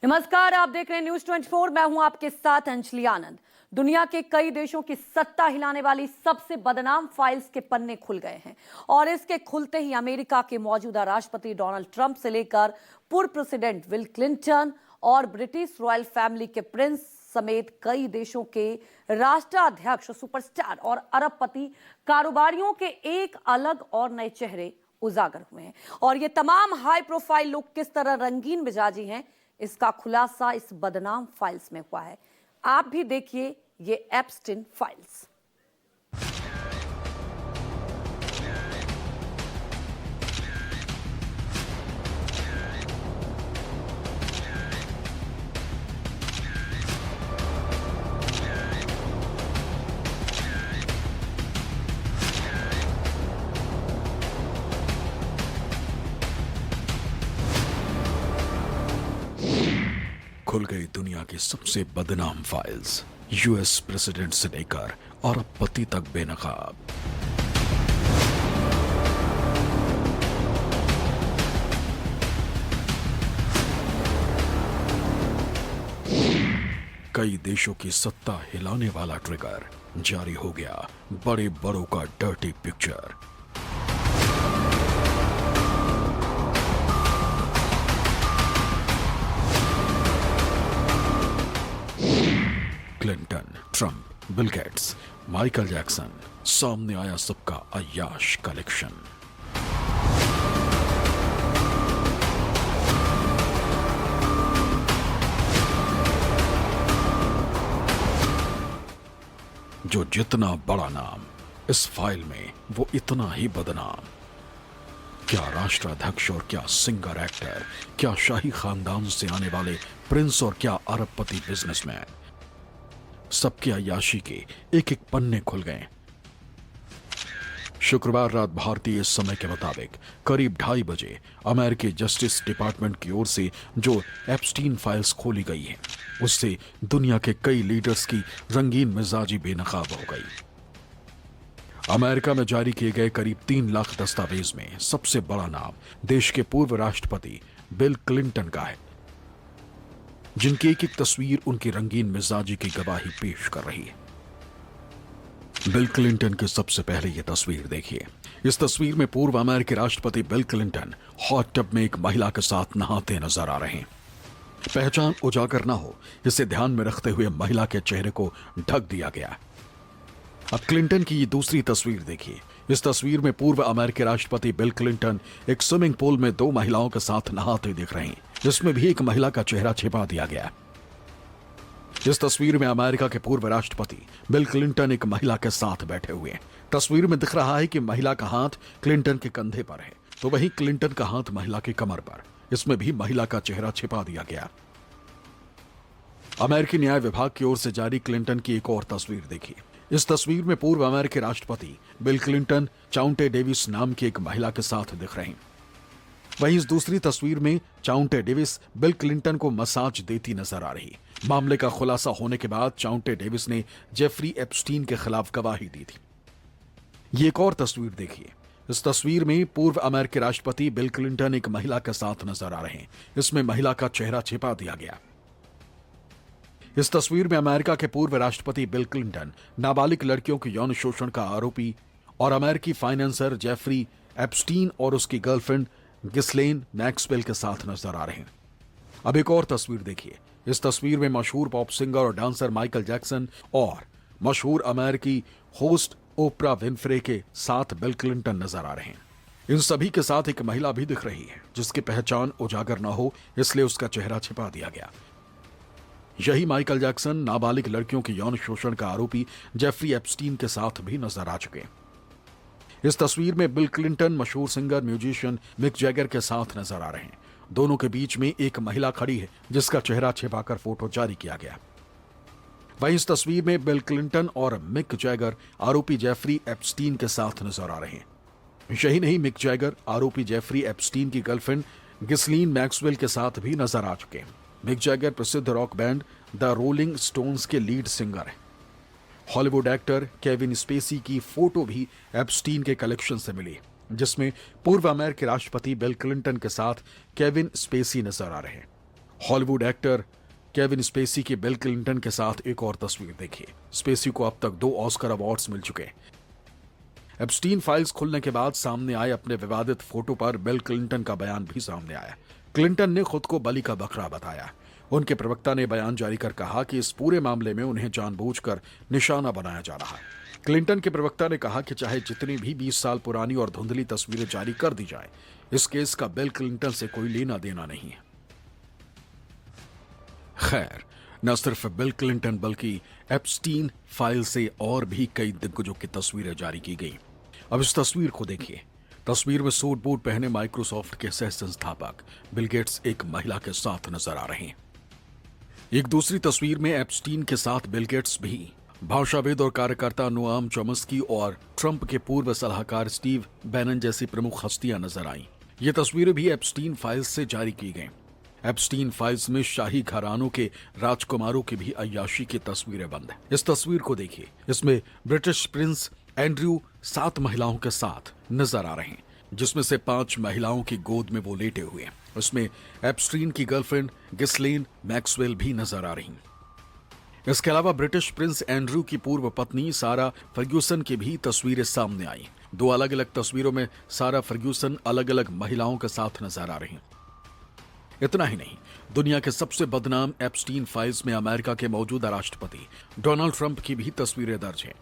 नमस्कार, आप देख रहे हैं न्यूज 24। मैं हूं आपके साथ अंजलि आनंद। दुनिया के कई देशों की सत्ता हिलाने वाली सबसे बदनाम फाइल्स के पन्ने खुल गए हैं और इसके खुलते ही अमेरिका के मौजूदा राष्ट्रपति डोनाल्ड ट्रंप से लेकर पूर्व प्रेसिडेंट बिल क्लिंटन और ब्रिटिश रॉयल फैमिली के प्रिंस समेत कई देशों के राष्ट्राध्यक्ष, सुपरस्टार और अरबपति कारोबारियों के एक अलग और नए चेहरे उजागर हुए हैं। और ये तमाम हाई प्रोफाइल लोग किस तरह रंगीन मिजाजी हैं, इसका खुलासा इस बदनाम फाइल्स में हुआ है। आप भी देखिए ये एप्स्टीन फाइल्स। खुल गई दुनिया की सबसे बदनाम फाइल्स, यूएस प्रेसिडेंट से लेकर अरबपति तक बेनकाब। कई देशों की सत्ता हिलाने वाला ट्रिगर जारी हो गया, बड़े बड़ों का dirty picture. Clinton, Trump, Bill Gates, Michael Jackson, सामने आया सबका अय्याश कलेक्शन। जो जितना बड़ा नाम इस फाइल में, वो इतना ही बदनाम। क्या राष्ट्राध्यक्ष और क्या सिंगर एक्टर, क्या शाही खानदान से आने वाले प्रिंस और क्या अरबपति बिजनेसमैन, सबके अय्याशी के एक एक पन्ने खुल गए। शुक्रवार रात भारतीय समय के मुताबिक करीब 2:30 बजे अमेरिकी जस्टिस डिपार्टमेंट की ओर से जो एप्स्टीन फाइल्स खोली गई है, उससे दुनिया के कई लीडर्स की रंगीन मिजाजी बेनकाब हो गई। अमेरिका में जारी किए गए करीब 3 लाख दस्तावेज में सबसे बड़ा नाम देश के पूर्व राष्ट्रपति बिल क्लिंटन का है, जिनकी एक एक तस्वीर उनकी रंगीन मिजाजी की गवाही पेश कर रही है। बिल क्लिंटन की सबसे पहले यह तस्वीर देखिए। इस तस्वीर में पूर्व अमेरिकी राष्ट्रपति बिल क्लिंटन हॉट टब में एक महिला के साथ नहाते नजर आ रहे हैं। पहचान उजागर ना हो, इसे ध्यान में रखते हुए महिला के चेहरे को ढक दिया गया। अब क्लिंटन की ये दूसरी तस्वीर देखिए। इस तस्वीर में पूर्व अमेरिकी राष्ट्रपति बिल क्लिंटन एक स्विमिंग पूल में 2 महिलाओं के साथ नहाते दिख रहे हैं, जिसमें भी एक महिला का चेहरा छिपा दिया गया। इस तस्वीर में अमेरिका के पूर्व राष्ट्रपति बिल क्लिंटन एक महिला के साथ बैठे हुए हैं। तस्वीर में दिख रहा है कि महिला का हाथ क्लिंटन के कंधे पर है, तो वहीं क्लिंटन का हाथ महिला की कमर पर, इसमें भी महिला का चेहरा छिपा दिया गया। अमेरिकी न्याय विभाग की ओर से जारी क्लिंटन की एक और तस्वीर देखिए। इस तस्वीर में पूर्व अमेरिकी राष्ट्रपति बिल क्लिंटन चाउंटे डेविस नाम की एक महिला के साथ दिख रहे हैं। वहीं इस दूसरी तस्वीर में चाउंटे डेविस बिल क्लिंटन को मसाज देती नजर आ रही। मामले का खुलासा होने के बाद चाउंटे डेविस ने जेफरी एप्स्टीन के खिलाफ गवाही दी थी। ये एक और तस्वीर देखिए। इस तस्वीर में पूर्व अमेरिकी राष्ट्रपति बिल क्लिंटन एक महिला के साथ नजर आ रहे हैं। इसमें महिला का चेहरा छिपा दिया गया। इस तस्वीर में अमेरिका के पूर्व राष्ट्रपति बिल क्लिंटन नाबालिग लड़कियों के यौन शोषण का आरोपी और अमेरिकी फाइनेंसर जेफरी एप्स्टीन और उसकी गर्लफ्रेंड गिस्लेन मैक्सवेल के साथ नजर आ रहे हैं। अब एक और तस्वीर देखिए। इस तस्वीर में मशहूर पॉप सिंगर और डांसर माइकल जैक्सन और मशहूर अमेरिकी होस्ट ओप्रा विनफ्रे के साथ बिल क्लिंटन नजर आ रहे हैं। इन सभी के साथ एक महिला भी दिख रही है, जिसकी पहचान उजागर न हो, इसलिए उसका चेहरा छिपा दिया गया। यही माइकल जैक्सन नाबालिग लड़कियों के यौन शोषण का आरोपी जेफरी एप्स्टीन के साथ भी नजर आ चुके हैं। इस तस्वीर में बिल क्लिंटन मशहूर सिंगर म्यूजिशियन मिक जैगर के साथ नजर आ रहे हैं। दोनों के बीच में एक महिला खड़ी है, जिसका चेहरा छिपाकर फोटो जारी किया गया। वहीं इस तस्वीर में बिल क्लिंटन और मिक जैगर आरोपी जेफरी एप्स्टीन के साथ नजर आ रहे हैं। यही नहीं, मिक जैगर आरोपी जेफरी एप्स्टीन की गर्लफ्रेंड गिस्लीन मैक्सवेल के साथ भी नजर आ चुके हैं। मिक जैगर प्रसिद्ध rock band the rolling stones के लीड सिंगर हैं। हॉलीवुड एक्टर केविन स्पेसी की फोटो भी एप्स्टीन के कलेक्शन से मिली, जिसमें पूर्व अमेरिकी राष्ट्रपति बिल क्लिंटन के साथ केविन स्पेसी नजर आ रहे हैं। हॉलीवुड एक्टर केविन स्पेसी की बिल क्लिंटन के साथ एक और तस्वीर देखिए। स्पेसी को अब तक 2 ऑस्कर अवार्ड्स मिल चुके हैं। एप्स्टीन फाइल्स खुलने के बाद सामने आए अपने विवादित फोटो पर बिल क्लिंटन का बयान भी सामने आया। क्लिंटन ने खुद को बलि का बकरा बताया। उनके प्रवक्ता ने बयान जारी कर कहा कि इस पूरे मामले में उन्हें जानबूझकर निशाना बनाया जा रहा है। क्लिंटन के प्रवक्ता ने कहा कि चाहे जितनी भी 20 साल पुरानी और धुंधली तस्वीरें जारी कर दी जाए, इस केस का बिल क्लिंटन से कोई लेना देना नहीं है। खैर, न सिर्फ बिल क्लिंटन बल्कि एप्स्टीन फाइल से और भी कई दिग्गजों की तस्वीरें जारी की गई। अब इस तस्वीर को देखिए। तस्वीर में सूट बूट पहने माइक्रोसॉफ्ट के सह संस्थापक बिल गेट्स एक महिला के साथ नजर आ रहे हैं। एक दूसरी तस्वीर में एप्स्टीन के साथ बिल गेट्स भी भाषाविद और कार्यकर्ता नोआम चॉम्स्की और ट्रंप के पूर्व सलाहकार स्टीव बैनन जैसी प्रमुख हस्तियां नजर आईं। ये तस्वीरें भी एप्स्टीन फाइल्स से जारी की गईं। एप्स्टीन फाइल्स में शाही घरानों के राजकुमारों की भी अय्याशी की तस्वीरें बंद हैं। इस तस्वीर को देखिए। इसमें ब्रिटिश प्रिंस एंड्रयू 7 महिलाओं के साथ नजर आ रहे हैं, जिसमें से 5 महिलाओं की गोद में वो लेटे हुए हैं। उसमें एप्स्टीन की गर्लफ्रेंड गिस्लेन मैक्सवेल भी नजर आ रही हैं। इसके अलावा ब्रिटिश प्रिंस एंड्रयू की पूर्व पत्नी सारा फर्ग्यूसन की भी तस्वीरें सामने आई। 2 अलग अलग तस्वीरों में सारा फर्ग्यूसन अलग अलग महिलाओं के साथ नजर आ रही हैं। इतना ही नहीं, दुनिया के सबसे बदनाम एप्स्टीन फाइल्स में अमेरिका के मौजूदा राष्ट्रपति डोनाल्ड ट्रंप की भी तस्वीरें दर्ज हैं।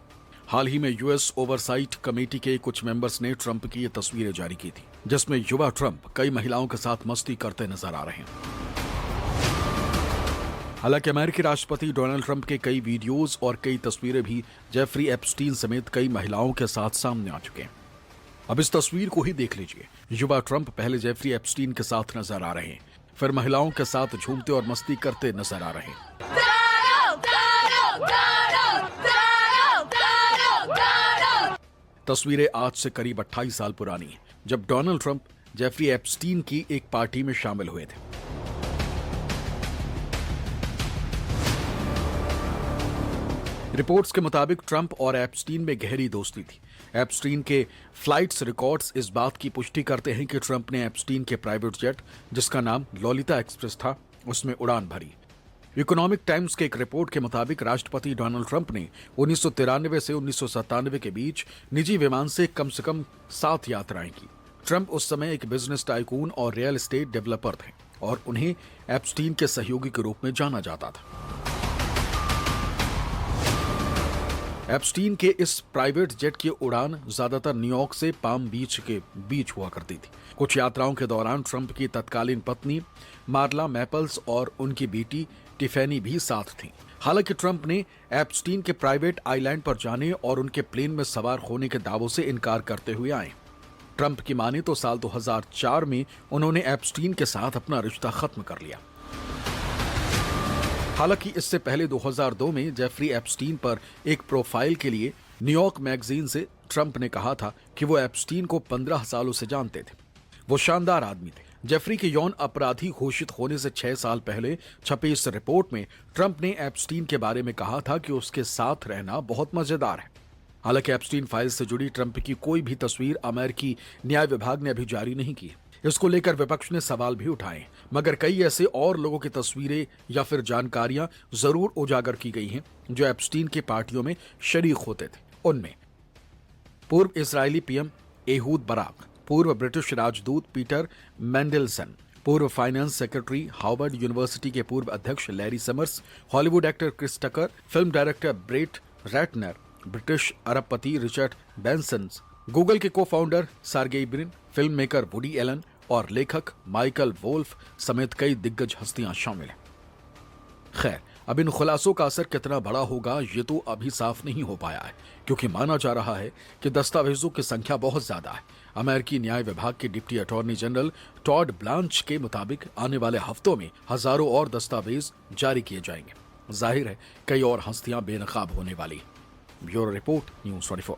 हाल ही में यूएस ओवरसाइट कमेटी के कुछ मेंबर्स ने ट्रंप की ये तस्वीरें जारी की थी, जिसमें युवा ट्रंप कई महिलाओं के साथ मस्ती करते नजर आ रहे हैं। हालांकि अमेरिकी राष्ट्रपति डोनाल्ड ट्रंप के कई वीडियोस और कई तस्वीरें भी जेफरी एप्स्टीन समेत कई महिलाओं के साथ सामने आ चुके हैं। अब इस तस्वीर को ही देख लीजिए। युवा ट्रंप पहले जेफरी एप्स्टीन के साथ नजर आ रहे हैं, फिर महिलाओं के साथ झूमते और मस्ती करते नजर आ रहे हैं। तस्वीरें आज से करीब 28 साल पुरानी हैं, जब डोनाल्ड ट्रंप जेफरी एप्स्टीन की एक पार्टी में शामिल हुए थे। रिपोर्ट्स के मुताबिक ट्रंप और एप्स्टीन में गहरी दोस्ती थी। एप्स्टीन के फ्लाइट्स रिकॉर्ड्स इस बात की पुष्टि करते हैं कि ट्रंप ने एप्स्टीन के प्राइवेट जेट, जिसका नाम लोलिता एक्सप्रेस था, उसमें उड़ान भरी। इकोनॉमिक टाइम्स के एक रिपोर्ट के मुताबिक राष्ट्रपति डोनाल्ड ट्रंप ने 1993 से 1997 के बीच निजी विमान से कम 7 यात्राएं की। ट्रंप उस समय एक बिजनेस टाइकून और रियल एस्टेट डेवलपर थे और उन्हें एप्स्टीन के सहयोगी के रूप में जाना जाता था। एप्स्टीन के इस प्राइवेट जेट की उड़ान ज्यादातर न्यूयॉर्क से पाम बीच के बीच हुआ करती थी। कुछ यात्राओं के दौरान ट्रंप की तत्कालीन पत्नी मार्ला मैपल्स और उनकी बेटी टिफैनी भी साथ थीं। हालांकि ट्रंप ने एप्स्टीन के प्राइवेट आइलैंड पर जाने और उनके प्लेन में सवार होने के दावों से इनकार करते हुए आए। ट्रंप की माने तो साल 2004 में उन्होंने एप्स्टीन के साथ अपना रिश्ता खत्म कर लिया। हालांकि इससे पहले 2002 में जेफरी एप्स्टीन पर एक प्रोफाइल के लिए न्यूयॉर्क मैगजीन से ट्रंप ने कहा था कि वो एप्स्टीन को 15 सालों से जानते थे। वो शानदार आदमी थे। जेफरी के यौन अपराधी घोषित होने से 6 साल पहले छपी इस रिपोर्ट में ट्रंप ने एप्स्टीन के बारे में कहा था कि उसके साथ रहना बहुत मजेदार है। हालांकि एप्स्टीन फाइल से जुड़ी ट्रंप की कोई भी तस्वीर अमेरिकी न्याय विभाग ने अभी जारी नहीं की। इसको लेकर विपक्ष ने सवाल भी उठाए, मगर कई ऐसे और लोगों की तस्वीरें या फिर जानकारियां जरूर उजागर की गई हैं जो एप्स्टीन की पार्टियों में शरीक होते थे। उनमें पूर्व इजरायली पीएम एहूद बराक, पूर्व ब्रिटिश राजदूत पीटर मेंडेलसन, पूर्व फाइनेंस सेक्रेटरी हार्वर्ड यूनिवर्सिटी के पूर्व अध्यक्ष Larry Summers, Hollywood actor Chris Tucker, film director Brett Ratner, British अरबपति रिचर्ड बैंसन, गूगल के cofounder Sergey Brin, filmmaker Woody Allen और लेखक माइकल वोल्फ समेत कई दिग्गज हस्तियां शामिल हैं। खैर, अब इन खुलासों का असर कितना बड़ा होगा ये तो अभी साफ नहीं हो पाया है, क्योंकि माना जा रहा है कि दस्तावेजों की संख्या बहुत ज्यादा है। अमेरिकी न्याय विभाग के deputy attorney general Todd Blanche के मुताबिक आने वाले हफ्तों में हजारों और दस्तावेज जारी किए जाएंगे। जाहिर है कई और हस्तियां बेनकाब होने वाली। Bureau report, news 24।